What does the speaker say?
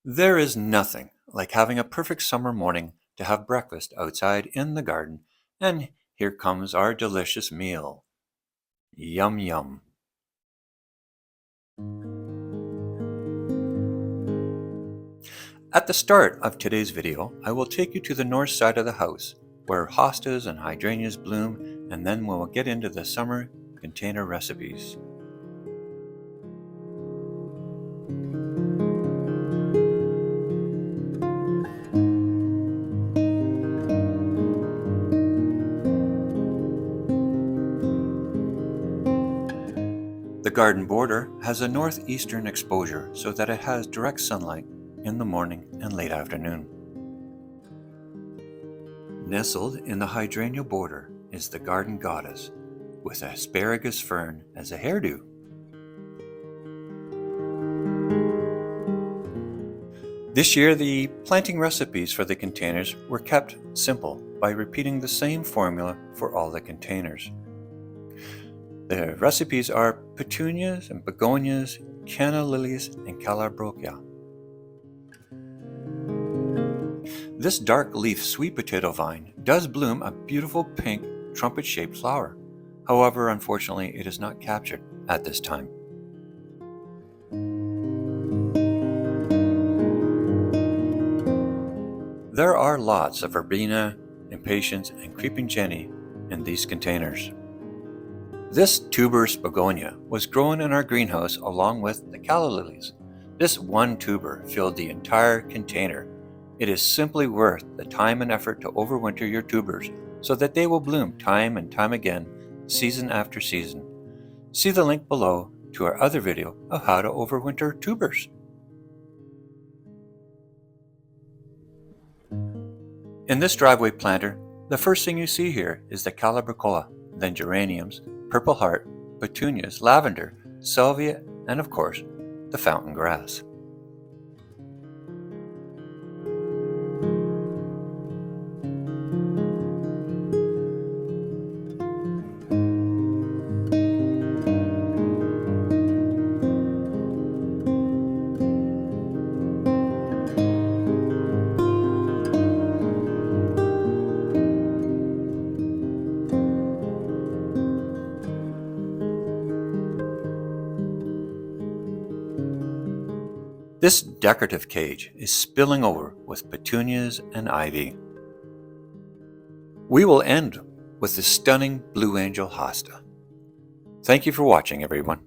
There is nothing like having a perfect summer morning to have breakfast outside in the garden, and here comes our delicious meal. Yum yum. At the start of today's video, I will take you to the north side of the house, where hostas and hydrangeas bloom, and then we'll get into the summer container recipes. The garden border has a northeastern exposure so that it has direct sunlight in the morning and late afternoon. Nestled in the hydrangea border is the garden goddess, with asparagus fern as a hairdo. This year, the planting recipes for the containers were kept simple by repeating the same formula for all the containers. The recipes are petunias and begonias, canna lilies, and calabrocchia. This dark leaf sweet potato vine does bloom a beautiful pink trumpet-shaped flower. However, unfortunately, it is not captured at this time. There are lots of verbena, impatiens, and creeping jenny in these containers. This tuberous begonia was grown in our greenhouse along with the calla lilies. This one tuber filled the entire container. It is simply worth the time and effort to overwinter your tubers so that they will bloom time and time again, season after season. See the link below to our other video of how to overwinter tubers. In this driveway planter, the first thing you see here is the calabracoa, then geraniums, purple heart, petunias, lavender, salvia, and of course, the fountain grass. This decorative cage is spilling over with petunias and ivy. We will end with the stunning Blue Angel hosta. Thank you for watching, everyone.